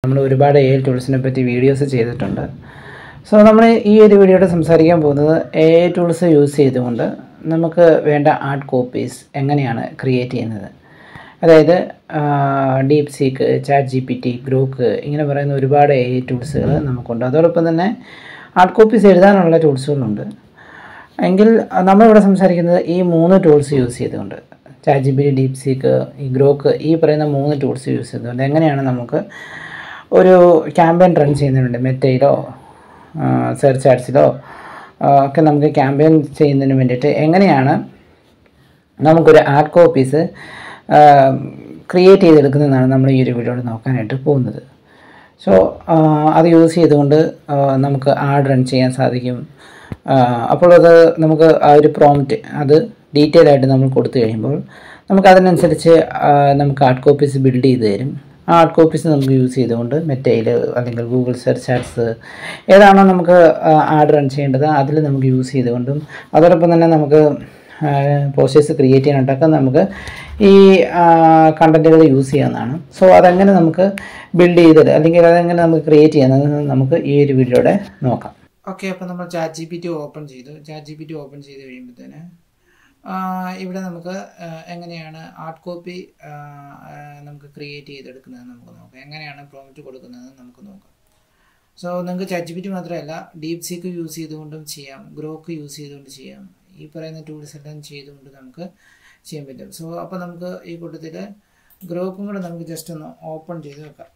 നമ്മൾ ഒരുപാട് AI ടൂൾസിനെ പറ്റി വീഡിയോസ് ചെയ്തിട്ടുണ്ട്. സോ നമ്മൾ ഈ ഒരു വീഡിയോയിൽ സംസാരിക്കാൻ പോകുന്നത് AI ടൂൾസ് യൂസ് ചെയ്തുകൊണ്ട് നമുക്ക് വേണ്ട ആർട്ട് കോപ്പീസ് എങ്ങനെയാണ് ക്രിയേറ്റ് ചെയ്യുന്നത്. അതായത് DeepSeek, ChatGPT, Grok ഇങ്ങനെ പറയുന്ന ഒരുപാട് AI ടൂൾസുകൾ നമുക്കുണ്ട്. അതോടൊപ്പം തന്നെ ആർട്ട് കോപ്പീസ് എഴുതാനുള്ള ടൂൾസുകളുണ്ട്. എങ്കിൽ നമ്മളിവിടെ സംസാരിക്കുന്നത് ഈ 3 ടൂൾസ് യൂസ് ചെയ്തുകൊണ്ട് ChatGPT, DeepSeek, Grok ഈ പറയുന്ന 3 ടൂൾസ് യൂസ് ചെയ്തുകൊണ്ട് എങ്ങനെയാണ് നമുക്ക് ഒരു ക്യാമ്പയിൻ റൺ ചെയ്യുന്നതിനുണ്ട് മെറ്റയിലോ സെർച്ച് ആഡ്സിലോ ഒക്കെ നമുക്ക് ക്യാമ്പയിൻ ചെയ്യുന്നതിന് വേണ്ടിയിട്ട് എങ്ങനെയാണ് നമുക്കൊരു ആർട്ട് കോപ്പീസ് ക്രിയേറ്റ് ചെയ്തെടുക്കുന്നതെന്നാണ് നമ്മൾ ഈ ഒരു വീഡിയോയിൽ നോക്കാനായിട്ട് പോകുന്നത്. സോ അത് യൂസ് ചെയ്തുകൊണ്ട് നമുക്ക് ആഡ് റൺ ചെയ്യാൻ സാധിക്കും. അപ്പോൾ അത് നമുക്ക് ആ ഒരു പ്രോംപ്റ്റ് അത് ഡീറ്റെയിൽ ആയിട്ട് നമ്മൾ കൊടുത്തു കഴിയുമ്പോൾ നമുക്ക് അതിനനുസരിച്ച് നമുക്ക് ആർട്ട് കോപ്പീസ് ബിൽഡ് ചെയ്ത് തരും. ആ ആർട്ട് കോപ്പീസ് നമുക്ക് യൂസ് ചെയ്തുകൊണ്ട് മെറ്റയിൽ അല്ലെങ്കിൽ ഗൂഗിൾ സെർച്ച് ആഡ്സ് ഏതാണോ നമുക്ക് ആഡ് റൺ ചെയ്യേണ്ടത് അതിൽ നമുക്ക് യൂസ് ചെയ്തുകൊണ്ടും അതോടൊപ്പം തന്നെ നമുക്ക് പോസ്റ്റേഴ്സ് ക്രിയേറ്റ് ചെയ്യാനായിട്ടൊക്കെ നമുക്ക് ഈ കണ്ടൻറ്റുകൾ യൂസ് ചെയ്യാവുന്നതാണ്. സോ അതെങ്ങനെ നമുക്ക് ബിൽഡ് ചെയ്തത് അല്ലെങ്കിൽ അതെങ്ങനെ നമുക്ക് ക്രിയേറ്റ് ചെയ്യാമെന്ന് നമുക്ക് ഈ ഒരു വീഡിയോയുടെ നോക്കാം. ഓക്കെ, അപ്പോൾ നമ്മൾ ChatGPT ഓപ്പൺ ചെയ്തു. ChatGPT ഓപ്പൺ ചെയ്ത് കഴിയുമ്പോഴത്തേന് ഇവിടെ നമുക്ക് എങ്ങനെയാണ് ആർട്ട് കോപ്പി നമുക്ക് ക്രിയേറ്റ് ചെയ്തെടുക്കുന്നത് നമുക്ക് നോക്കാം. എങ്ങനെയാണ് പ്രോംപ്റ്റ് കൊടുക്കുന്നത് നമുക്ക് നോക്കാം. സോ നിങ്ങൾക്ക് ChatGPT മാത്രമല്ല DeepSeek യൂസ് ചെയ്തുകൊണ്ടും ചെയ്യാം, Grok യൂസ് ചെയ്തുകൊണ്ട് ചെയ്യാം. ഈ പറയുന്ന ടൂൾസ് എല്ലാം ചെയ്തുകൊണ്ട് നമുക്ക് ചെയ്യാൻ പറ്റും. സോ അപ്പോൾ നമുക്ക് ഈ കൂട്ടത്തിൽ Grokഉം കൂടെ നമുക്ക് ജസ്റ്റ് ഒന്ന് ഓപ്പൺ ചെയ്ത് വെക്കാം.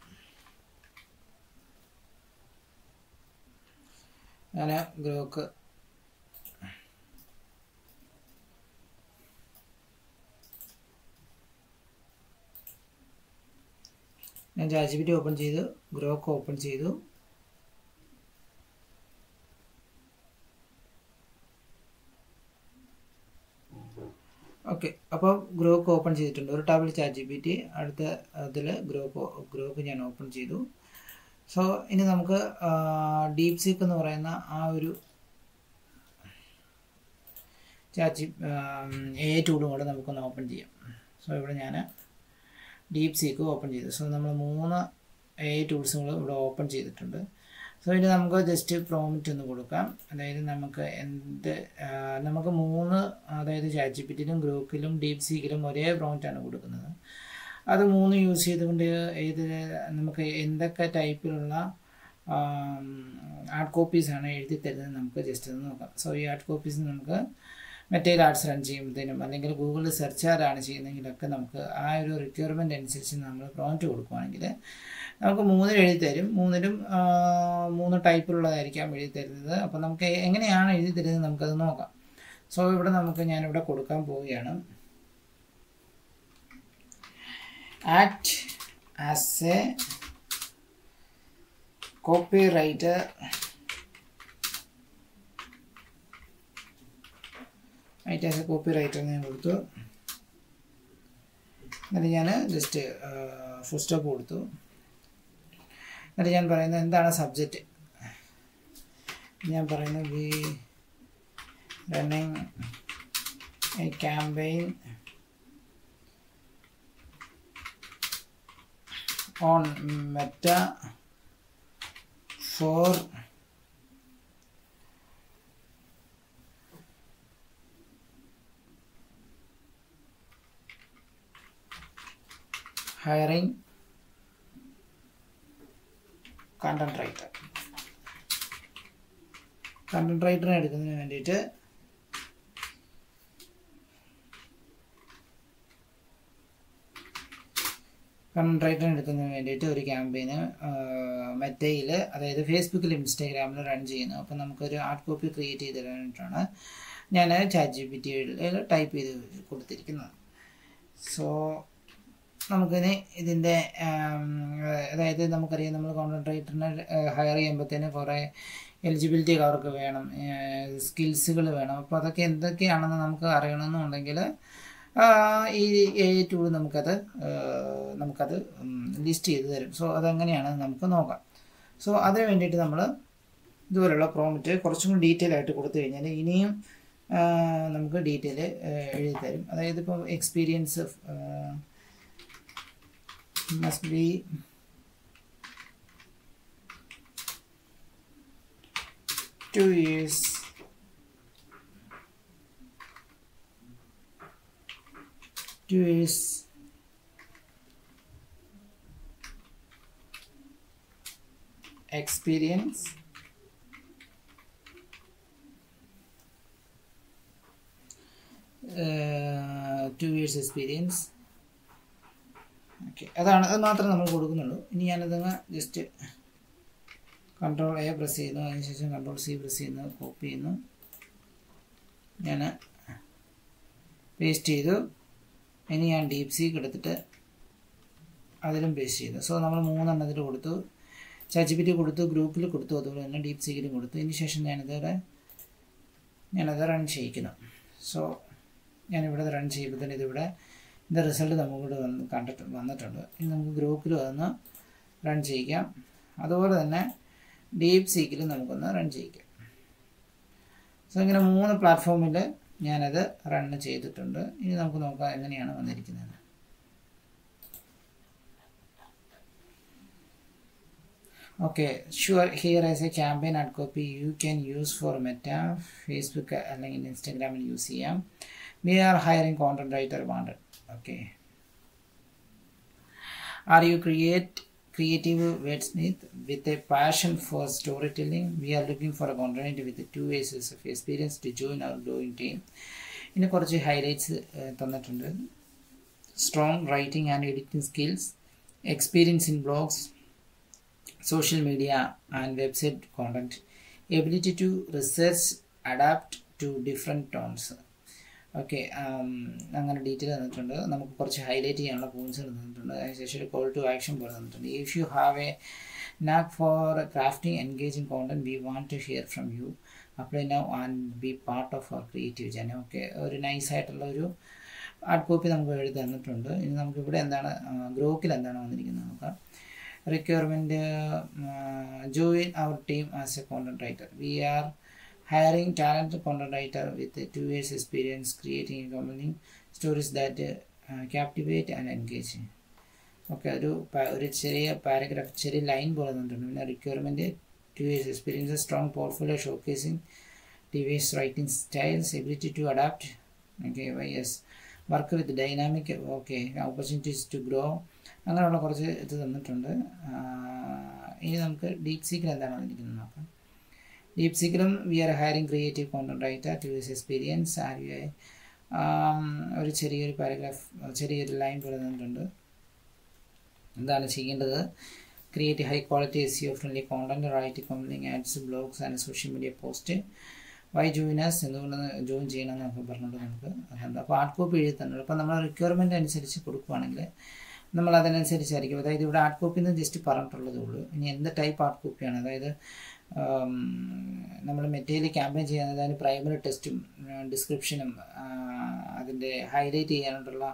ഞാൻ Grok ChatGPT ഓപ്പൺ ചെയ്തു, Grok ഓപ്പൺ ചെയ്തു. ഓക്കെ, അപ്പോൾ Grok ഓപ്പൺ ചെയ്തിട്ടുണ്ട്. ഒരു ടാബിൽ ChatGPT, അടുത്ത അതിൽ Grok ഞാൻ ഓപ്പൺ ചെയ്തു. സോ ഇനി നമുക്ക് DeepSeek എന്ന് പറയുന്ന ആ ഒരു AI ടൂളും കൂടെ നമുക്കൊന്ന് ഓപ്പൺ ചെയ്യാം. സോ ഇവിടെ ഞാൻ DeepSeek ഓപ്പൺ ചെയ്തു. സോ നമ്മൾ 3 AI ടൂൾസുകൾ ഇവിടെ ഓപ്പൺ ചെയ്തിട്ടുണ്ട്. സോ ഇനി നമുക്ക് ജസ്റ്റ് പ്രോംപ്റ്റ് ഒന്ന് കൊടുക്കാം. അതായത് നമുക്ക് നമുക്ക് 3 അതായത് ChatGPTയിലും Grokലും DeepSeekലും ഒരേ പ്രോംപ്റ്റാണ് കൊടുക്കുന്നത്. അത് 3 യൂസ് ചെയ്തുകൊണ്ട് നമുക്ക് എന്തൊക്കെ ടൈപ്പിലുള്ള ആർട്ട് കോപ്പീസാണ് എഴുതി തരുന്നത് നമുക്ക് ജസ്റ്റ് ഒന്ന് നോക്കാം. സോ ഈ ആർട്ട് കോപ്പീസ് നമുക്ക് മെറ്റയിൽ ആർട്സ് റൺ ചെയ്യുമ്പോഴത്തേനും അല്ലെങ്കിൽ ഗൂഗിളിൽ സെർച്ച് ആരാണ് ചെയ്യുന്നതെങ്കിലൊക്കെ നമുക്ക് ആ ഒരു റിക്വയർമെൻറ്റ് അനുസരിച്ച് നമ്മൾ പ്രോംപ്റ്റ് കൊടുക്കുകയാണെങ്കിൽ നമുക്ക് 3 എഴുതി തരും. 3ലും 3 ടൈപ്പിലുള്ളതായിരിക്കാം എഴുതി തരുന്നത്. അപ്പോൾ നമുക്ക് എങ്ങനെയാണ് എഴുതി തരുന്നത് നമുക്കത് നോക്കാം. സോ ഇവിടെ ഞാനിവിടെ കൊടുക്കാൻ പോവുകയാണ്. Act as a copywriter ഞാൻ കൊടുത്തു. എന്നിട്ട് ഞാൻ ജസ്റ്റ് ഫുൾ സ്റ്റോപ്പ് കൊടുത്തു. എന്നിട്ട് ഞാൻ പറയുന്നത് എന്താണ് സബ്ജക്റ്റ്. ഞാൻ പറയുന്നത് we running a campaign on Meta for hiring content writer. Content റൈറ്ററിനെ എടുക്കുന്നതിന് വേണ്ടിയിട്ട് ഒരു ക്യാമ്പയിന് മെറ്റയിൽ അതായത് ഫേസ്ബുക്കിലും ഇൻസ്റ്റാഗ്രാമിലും റൺ ചെയ്യുന്നു. അപ്പോൾ നമുക്കൊരു ആർട്ട് കോപ്പി ക്രിയേറ്റ് ചെയ്ത് തരാനായിട്ടാണ് ഞാൻ ChatGPTയിൽ ടൈപ്പ് ചെയ്ത് കൊടുത്തിരിക്കുന്നത്. സോ നമുക്കിനി ഇതിൻ്റെ അതായത് നമുക്കറിയാം നമ്മൾ കോണ്ടന്റ് റൈറ്ററിനെ ഹയർ ചെയ്യുമ്പോഴത്തേന് കുറേ എലിജിബിലിറ്റി അവർക്ക് വേണം, സ്കിൽസുകൾ വേണം. അപ്പോൾ അതൊക്കെ എന്തൊക്കെയാണെന്ന് നമുക്ക് അറിയണമെന്നുണ്ടെങ്കിൽ ഈ AI ടൂൾ നമുക്കത് ലിസ്റ്റ് ചെയ്ത് തരും. സോ അതെങ്ങനെയാണ് നമുക്ക് നോക്കാം. സോ അതിന് വേണ്ടിയിട്ട് നമ്മൾ ഇതുപോലുള്ള പ്രോംപ്റ്റ് കുറച്ചും കൂടി ഡീറ്റെയിൽ ആയിട്ട് കൊടുത്തു കഴിഞ്ഞാൽ ഇനിയും നമുക്ക് ഡീറ്റെയിൽ എഴുതി തരും. അതായത് ഇപ്പോൾ experience must be 2 years experience okay, അതാണ്, അത് മാത്രമേ നമ്മൾ കൊടുക്കുന്നുള്ളൂ. ഇനി ഞാനതങ്ങ് ജസ്റ്റ് Ctrl+A പ്രസ് ചെയ്യുന്നു, അതിനുശേഷം Ctrl+C പ്രസ് ചെയ്യുന്നു, കോപ്പി ചെയ്യുന്നു, ഞാൻ പേസ്റ്റ് ചെയ്തു. ഇനി ഞാൻ DeepSeek എടുത്തിട്ട് അതിലും പേസ്റ്റ് ചെയ്തു. സോ നമ്മൾ 3 എണ്ണത്തിൽ കൊടുത്തു, ChatGPT കൊടുത്തു, ഗ്രൂപ്പിൽ കൊടുത്തു, അതുപോലെ തന്നെ DeepSeekലും കൊടുത്തു. ഇതിന് ശേഷം ഞാനത് റൺ ചെയ്യിക്കുന്നു. സോ ഞാനിവിടെ റൺ ചെയ്യുമ്പോൾ തന്നെ ഇതിൻ്റെ റിസൾട്ട് നമുക്കിവിടെ വന്നിട്ടുണ്ട്. ഇനി നമുക്ക് ഗ്രൂപ്പിലും അതൊന്ന് റൺ ചെയ്യിക്കാം, അതുപോലെ തന്നെ DeepSeekലും നമുക്കൊന്ന് റൺ ചെയ്യിക്കാം. സോ ഇങ്ങനെ 3 പ്ലാറ്റ്ഫോമിൽ ഞാനത് റൺ ചെയ്തിട്ടുണ്ട്. ഇനി നമുക്ക് നോക്കാം എങ്ങനെയാണ് വന്നിരിക്കുന്നത്. Okay, sure, here is a campaign ad copy you can use for Meta, Facebook അല്ലെങ്കിൽ Instagram യൂസ് ചെയ്യാം. We are hiring content writer wanted. Okay. Are you creative wordsmith with a passion for storytelling? We are looking for a content writer with 2 years of experience to join our growing team. ഇതിന് കുറച്ച് highlights തന്നിട്ടുണ്ട്. Strong writing and editing skills, experience in blogs, social media and website content, ability to research, adapt to different tones. Okay, അങ്ങനെ detail തന്നിട്ടുണ്ട്. നമുക്ക് കുറച്ച് highlight ചെയ്യാനുള്ള points തന്നിട്ടുണ്ട്. അതിനുശേഷം ഒരു കോൾ ടു ആക്ഷൻ പോലെ തന്നിട്ടുണ്ട്. If you have A knack for crafting engaging content, we want to hear from you. apply now and be part of our creative journey. Okay, ഒരു നൈസായിട്ടുള്ള ഒരു ആർട്ട് കോപ്പി നമുക്ക് എഴുതി തന്നിട്ടുണ്ട്. ഇനി നമുക്കിവിടെ എന്താണ് ഗ്രോക്കിൽ എന്താണ് വന്നിരിക്കുന്നത് നോക്കാം. Requirement join our team as a content writer. We are hiring talented content writer with 2 years experience creating and compelling stories that captivate and engage. Okay, ഒരു ചെറിയ പാരഗ്രാഫ്, ചെറിയ ലൈൻ പോലെ തന്നിട്ടുണ്ട്. പിന്നെ requirement 2 years experience, strong portfolio showcasing diverse writing styles, ability to adapt. Okay, yes, work with dynamic, okay, opportunities to grow. അങ്ങനെയുള്ള കുറച്ച് ഇത് തന്നിട്ടുണ്ട്. ഇനി നമുക്ക് DeepSeekൽ എന്താണ് വന്നിരിക്കുന്നത് നോക്കാം. DeepSeekലും we are hiring creative content writer 2 years experience. ഒരു ചെറിയൊരു പാരഗ്രാഫ്, ചെറിയൊരു ലൈൻ പോലെ തന്നിട്ടുണ്ട്. എന്താണ് ചെയ്യേണ്ടത്? Create high quality SEO friendly content, write campaign ads, blogs and social media post. Why join us, എന്തുകൊണ്ട് ജോയിൻ ചെയ്യണം എന്നൊക്കെ പറഞ്ഞിട്ട് നമുക്ക് അതുണ്ട്. അപ്പോൾ ആർട്ട് കോപ്പി എഴുതി തന്നിട്ടുണ്ട്. അപ്പോൾ നമ്മൾ റിക്വയർമെൻറ്റ് അനുസരിച്ച് കൊടുക്കുകയാണെങ്കിൽ നമ്മൾ അതിനനുസരിച്ചായിരിക്കും. അതായത് ഇവിടെ ആർട്ട് കോപ്പി എന്ന് ജസ്റ്റ് പറഞ്ഞിട്ടുള്ളതേ ഉള്ളൂ. ഇനി എന്ത് ടൈപ്പ് ആർട്ട് കോപ്പിയാണ്, അതായത് നമ്മൾ മെറ്റീരിയൽ ക്യാമ്പയിൻ ചെയ്യുന്നത്, അതിന് പ്രൈമറി ടെസ്റ്റും ഡിസ്ക്രിപ്ഷനും അതിൻ്റെ ഹൈലൈറ്റ് ചെയ്യാനായിട്ടുള്ള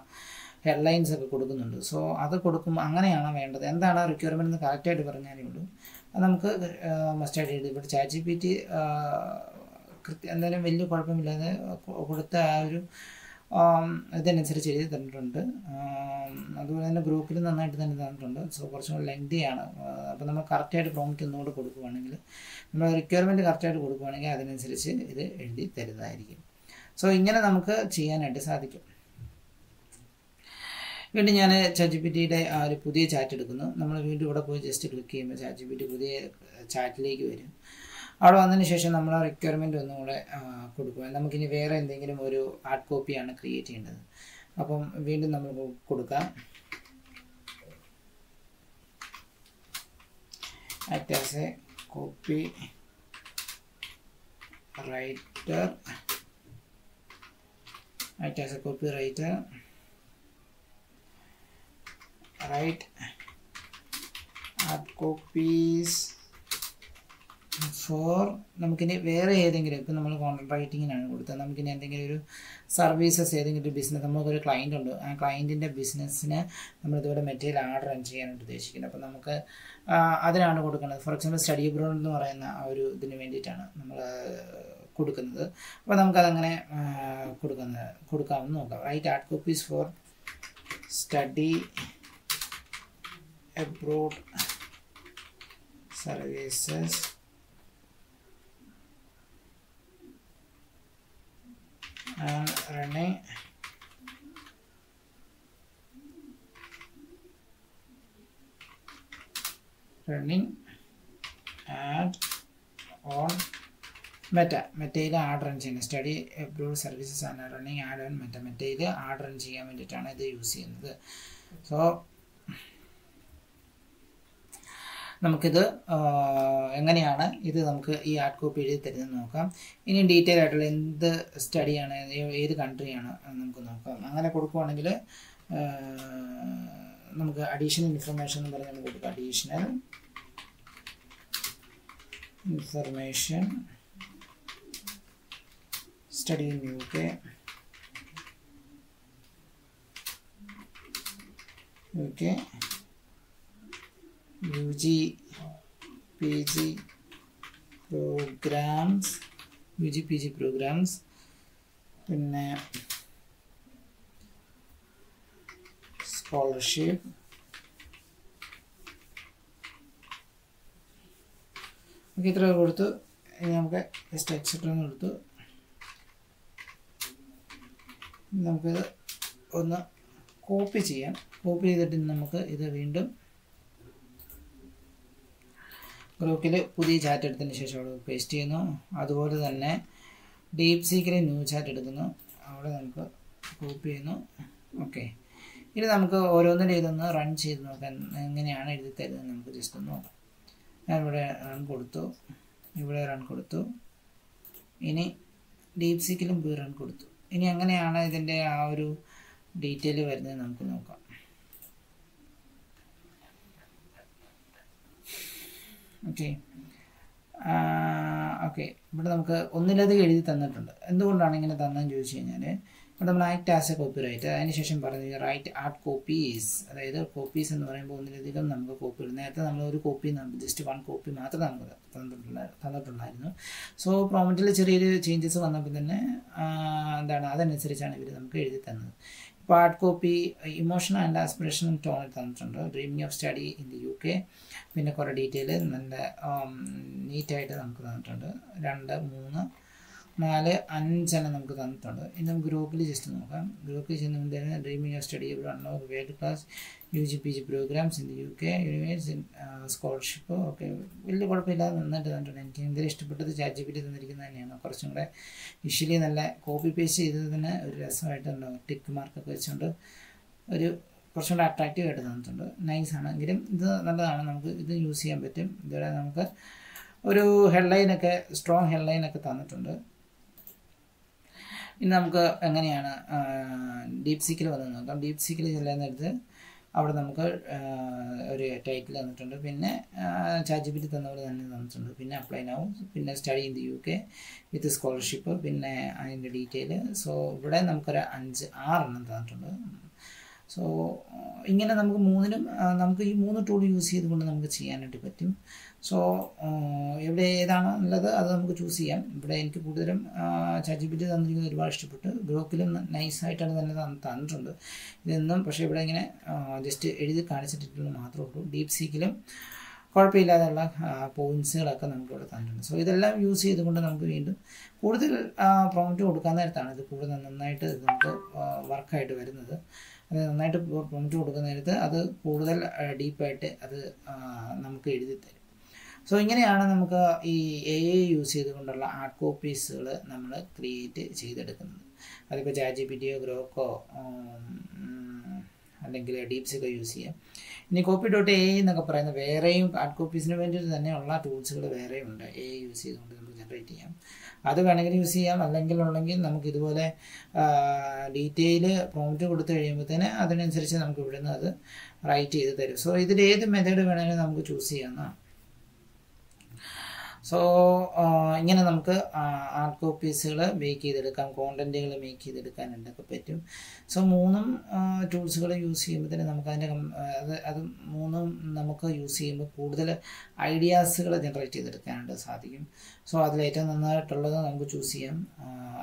ഹെഡ്ലൈൻസ് ഒക്കെ കൊടുക്കുന്നുണ്ട്. സോ അത് കൊടുക്കുമ്പോൾ അങ്ങനെയാണ് വേണ്ടത്. എന്താണ് റിക്വയർമെൻറ്റ് എന്ന് കറക്റ്റായിട്ട് പറഞ്ഞാലേ ഉള്ളൂ. അത് നമുക്ക് മസ്റ്റായിട്ട് എഴുതി. ഇവിടെ ChatGPT എന്തായാലും വലിയ കുഴപ്പമില്ലാതെ കൊടുത്ത ആ ഒരു ഇതിനനുസരിച്ച് എഴുതി തന്നിട്ടുണ്ട്. അതുപോലെ തന്നെ ഗ്രൂപ്പിൽ നന്നായിട്ട് തന്നെ തന്നിട്ടുണ്ട്. സോ കുറച്ചും കൂടെ ലെങ്തിയാണ്. അപ്പോൾ നമ്മൾ കറക്റ്റായിട്ട് പ്രോംപ്റ്റ് ഒന്നുകൂടെ കൊടുക്കുകയാണെങ്കിൽ, നമ്മൾ റിക്വയർമെൻറ്റ് കറക്റ്റായിട്ട് കൊടുക്കുകയാണെങ്കിൽ അതിനനുസരിച്ച് ഇത് എഴുതി തരുന്നതായിരിക്കും. സോ ഇങ്ങനെ നമുക്ക് ചെയ്യാനായിട്ട് സാധിക്കും. വീണ്ടും ഞാൻ ChatGPTയുടെ ആ ഒരു പുതിയ ചാറ്റ് എടുക്കുന്നു. നമ്മൾ വീണ്ടും ഇവിടെ പോയി ജസ്റ്റ് ക്ലിക്ക് ചെയ്യുമ്പോൾ ChatGPT പുതിയ ചാറ്റിലേക്ക് വരും. അവിടെ വന്നതിന് ശേഷം നമ്മൾ റിക്വയർമെൻറ്റ് ഒന്നുകൂടെ കൊടുക്കുക. നമുക്കിനി വേറെ എന്തെങ്കിലും ഒരു ആർട്ട് കോപ്പിയാണ് ക്രിയേറ്റ് ചെയ്യേണ്ടത്. അപ്പം വീണ്ടും നമ്മൾ കൊടുക്കാം. Act as a copy writer, act as a copy writer, write art copies for. നമുക്കിനി വേറെ ഏതെങ്കിലും, ഇപ്പം നമ്മൾ കോണ്ടന്റ് റൈറ്റിങ്ങിനാണ് കൊടുത്തത്, നമുക്കിനി എന്തെങ്കിലും ഒരു സർവീസസ്, ഏതെങ്കിലും ഒരു ബിസിനസ്, നമുക്കൊരു ക്ലയൻ്റ് ഉണ്ട്, ആ ക്ലയൻറ്റിൻ്റെ ബിസിനസ്സിന് നമ്മളിതുപോലെ മെറ്റീരിയൽ ആർഡർ ചെയ്യാനായിട്ട് ഉദ്ദേശിക്കുന്നത്. അപ്പം നമുക്ക് അതിനാണ് കൊടുക്കുന്നത്. ഫോർ എക്സാമ്പിൾ സ്റ്റഡി അബ്രോഡ് എന്ന് പറയുന്ന ആ ഒരു ഇതിന് വേണ്ടിയിട്ടാണ് നമ്മൾ കൊടുക്കുന്നത്. അപ്പോൾ നമുക്കതങ്ങനെ കൊടുക്കാമെന്ന് നോക്കാം. Write art copies for study abroad services running ad on മെറ്റയിൽ ആഡ് റൺ ചെയ്യുന്നത്. സ്റ്റഡി അപ്രൂവ്ഡ് സർവീസസ് ആണ് റണ്ണിങ് ആഡ് ഓൺ മെറ്റയിൽ ആഡ് റൺ ചെയ്യാൻ വേണ്ടിയിട്ടാണ് ഇത് യൂസ് ചെയ്യുന്നത്. സോ നമുക്കിത് എങ്ങനെയാണ് ഇത് നമുക്ക് ഈ ആഡ് കോപ്പി എഴുതി തരുന്നത് നോക്കാം. ഇനി ഡീറ്റെയിൽ ആയിട്ടുള്ള എന്ത് സ്റ്റഡിയാണ്, ഏത് കൺട്രിയാണ് നമുക്ക് നോക്കാം. അങ്ങനെ കൊടുക്കുവാണെങ്കിൽ നമുക്ക് അഡീഷണൽ ഇൻഫർമേഷൻ എന്ന് പറഞ്ഞ് നമുക്ക് കൊടുക്കാം. Additional information study in UK, UG PG programmes, UG PG programmes, പിന്നെ സ്കോളർഷിപ്പ്, ഇത്ര കൊടുത്തു. ഇനി നമുക്ക് ജസ്റ്റ് എക്സെട്ര എന്ന് കൊടുത്തു. നമുക്കിത് ഒന്ന് കോപ്പി ചെയ്യാം. കോപ്പി ചെയ്തിട്ട് നമുക്ക് ഇത് വീണ്ടും ഗ്രൂപ്പിൽ പുതിയ ചാറ്റ് എടുത്തതിന് ശേഷം അവിടെ പേസ്റ്റ് ചെയ്യുന്നു. അതുപോലെ തന്നെ DeepSeekൽ ന്യൂ ചാറ്റ് എടുക്കുന്നു, അവിടെ നമുക്ക് കോപ്പി ചെയ്യുന്നു. ഓക്കെ, ഇനി നമുക്ക് ഓരോന്നിനും ഇതൊന്ന് റൺ ചെയ്ത് നോക്കാം എങ്ങനെയാണ് എഴുതി തരുന്നത്. നമുക്ക് ജസ്റ്റ് ഒന്ന് നോക്കാം. ഞാൻ ഇവിടെ റൺ കൊടുത്തു, ഇവിടെ റൺ കൊടുത്തു, ഇനി DeepSeekലും പോയി റൺ കൊടുത്തു. ഇനി എങ്ങനെയാണ് ഇതിൻ്റെ ആ ഒരു ഡീറ്റെയിൽ വരുന്നത് നമുക്ക് നോക്കാം. ഓക്കെ, ഇവിടെ നമുക്ക് ഒന്നിലധികം എഴുതി തന്നിട്ടുണ്ട്. എന്തുകൊണ്ടാണ് ഇങ്ങനെ തന്നതെന്ന് ചോദിച്ചു കഴിഞ്ഞാൽ, ഇവിടെ നമ്മൾ act as a copy writer, അതിനുശേഷം പറഞ്ഞു റൈറ്റ് ആർട്ട് കോപ്പീസ്, അതായത് കോപ്പീസ് എന്ന് പറയുമ്പോൾ ഒന്നിലധികം നമുക്ക് കോപ്പി ഇടും. നേരത്തെ നമ്മൾ ഒരു കോപ്പി, ജസ്റ്റ് 1 കോപ്പി മാത്രമേ നമുക്ക് തന്നിട്ടുള്ളായിരുന്നു. സോ പ്രോംപ്റ്റിൽ ചെറിയൊരു ചേഞ്ചസ് വന്നപ്പോൾ തന്നെ അതനുസരിച്ചാണ് ഇവർ നമുക്ക് എഴുതി തന്നത്. ഇപ്പോൾ art copy emotional and aspirational ടോണിൽ തന്നിട്ടുണ്ട്. Dreaming of study in the UK, പിന്നെ കുറേ ഡീറ്റെയിൽ നല്ല നീറ്റായിട്ട് നമുക്ക് തന്നിട്ടുണ്ട്. 2, 3, 4, 5 നമുക്ക് തന്നിട്ടുണ്ട്. ഇനി നമുക്ക് ഗ്രൂപ്പിൽ ജസ്റ്റ് നോക്കാം. ഗ്രൂപ്പിൽ ചെന്ന് dreaming of study world class UG PG programmes in the UK, universe scholarship. Okay, വലിയ കുഴപ്പമില്ലാതെ നന്നായിട്ട് തന്നിട്ടുണ്ട്. എനിക്ക് എന്തെങ്കിലും ഇഷ്ടപ്പെട്ടത് ChatGPT തന്നിരിക്കുന്നത് തന്നെയാണ്. കുറച്ചും കൂടെ വിഷ്വലി നല്ല കോപ്പി പേസ്റ്റ് ചെയ്തതിന് ഒരു രസമായിട്ടുണ്ടാവും. ടിക്ക് മാർക്കൊക്കെ വെച്ചുകൊണ്ട് ഒരു കുറച്ചും കൂടെ അട്രാക്റ്റീവ് ആയിട്ട് തന്നിട്ടുണ്ട്. നൈസാണ്. എങ്കിലും ഇത് നല്ലതാണ്, നമുക്ക് ഇത് യൂസ് ചെയ്യാൻ പറ്റും. ഇതുവരെ നമുക്ക് ഒരു ഹെഡ്ലൈനൊക്കെ, സ്ട്രോങ് ഹെഡ്ലൈനൊക്കെ തന്നിട്ടുണ്ട്. ഇനി നമുക്ക് എങ്ങനെയാണ് DeepSeekൽ വന്ന് നോക്കാം. DeepSeekൽ ചെല്ലുന്നിടത്ത് അവിടെ നമുക്ക് ഒരു ടൈറ്റിൽ തന്നിട്ടുണ്ട്, പിന്നെ ChatGPT തന്ന പോലെ തന്നെ തന്നിട്ടുണ്ട്, പിന്നെ അപ്ലൈ നൗ, പിന്നെ study in the UK with scholarship, പിന്നെ അതിൻ്റെ ഡീറ്റെയിൽ. സോ ഇവിടെ നമുക്കൊരു 6 എണ്ണം തന്നിട്ടുണ്ട്. സോ ഇങ്ങനെ നമുക്ക് നമുക്ക് ഈ 3 ടൂൾ യൂസ് ചെയ്തുകൊണ്ട് നമുക്ക് ചെയ്യാനായിട്ട് പറ്റും. സോ ഇവിടെ ഏതാണോ ഉള്ളത് അത് നമുക്ക് ചൂസ് ചെയ്യാം. ഇവിടെ എനിക്ക് കൂടുതലും ChatGPT തന്നിരിക്കുന്നത് ഒരുപാട് ഇഷ്ടപ്പെട്ടു. ഗ്രോക്കിലും നൈസായിട്ടാണ് തന്നെ തന്നിട്ടുണ്ട് ഇതൊന്നും. പക്ഷേ ഇവിടെ ഇങ്ങനെ ജസ്റ്റ് എഴുതി കാണിച്ചിട്ടുള്ളത് മാത്രമേ ഉള്ളൂ. DeepSeekലും കുഴപ്പമില്ലാതെയുള്ള പോയിൻറ്റ്സുകളൊക്കെ നമുക്കിവിടെ തന്നിട്ടുണ്ട്. സോ ഇതെല്ലാം യൂസ് ചെയ്തുകൊണ്ട് നമുക്ക് വീണ്ടും കൂടുതൽ പ്രോംപ്റ്റ് കൊടുക്കാൻ നേരത്താണ് ഇത് കൂടുതൽ നന്നായിട്ട് നമുക്ക് വർക്കായിട്ട് വരുന്നത്. അത് നന്നായിട്ട് പ്രോംപ്റ്റ് കൊടുക്കുന്ന നേരത്ത് അത് കൂടുതൽ ഡീപ്പായിട്ട് അത് നമുക്ക് എഴുതി തരും. സോ ഇങ്ങനെയാണ് നമുക്ക് ഈ AI യൂസ് ചെയ്തുകൊണ്ടുള്ള ആർട്ട് കോപ്പീസുകൾ നമ്മൾ ക്രിയേറ്റ് ചെയ്തെടുക്കുന്നത്. അതിപ്പോൾ ChatGPTയോ ഗ്രോക്കോ അല്ലെങ്കിൽ DeepSeek യൂസ് ചെയ്യാം. ഇനി copy.ai എന്നൊക്കെ പറയുന്ന വേറെയും ആർട്ട് കോപ്പീസിന് വേണ്ടിയിട്ട് തന്നെയുള്ള ടൂൾസുകൾ വേറെയും ഉണ്ട്. AI യൂസ് ചെയ്തുകൊണ്ട് നമുക്ക് ജനറേറ്റ് ചെയ്യാം. അത് വേണമെങ്കിൽ യൂസ് ചെയ്യാം. അല്ലെങ്കിൽ നമുക്ക് ഇതുപോലെ ഡീറ്റെയിൽ പ്രോംപ്റ്റ് കൊടുത്തു കഴിയുമ്പോഴത്തേന് അതിനനുസരിച്ച് നമുക്ക് ഇവിടുന്ന് അത് റൈറ്റ് ചെയ്ത് തരും. സോ ഇതിൽ ഏത് മെത്തേഡ് വേണമെങ്കിലും നമുക്ക് ചൂസ് ചെയ്യാവുന്നതാണ്. സോ ഇങ്ങനെ നമുക്ക് ആർട്ട് കോപ്പീസുകൾ മേക്ക് ചെയ്തെടുക്കാം, കോണ്ടൻറ്റുകൾ മേക്ക് ചെയ്തെടുക്കാനായിട്ടൊക്കെ പറ്റും. സോ 3 ടൂൾസുകൾ യൂസ് ചെയ്യുമ്പോൾ തന്നെ നമുക്ക് അതിൻ്റെ അത് 3 നമുക്ക് യൂസ് ചെയ്യുമ്പോൾ കൂടുതൽ ഐഡിയാസുകൾ ജനറേറ്റ് ചെയ്തെടുക്കാനായിട്ട് സാധിക്കും. സോ അതിലേറ്റവും നന്നായിട്ടുള്ളത് നമുക്ക് ചൂസ് ചെയ്യാം.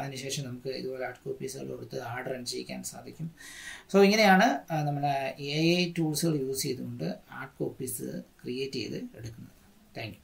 അതിനുശേഷം നമുക്ക് ഇതുപോലെ ആർട്ട് കോപ്പീസുകൾ കൊടുത്ത് ആഡ് റൺ ചെയ്യിക്കാൻ സാധിക്കും. സോ ഇങ്ങനെയാണ് നമ്മുടെ AI ടൂൾസുകൾ യൂസ് ചെയ്തുകൊണ്ട് ആർട്ട് കോപ്പീസ് ക്രിയേറ്റ് ചെയ്ത് എടുക്കുന്നത്. Thank you.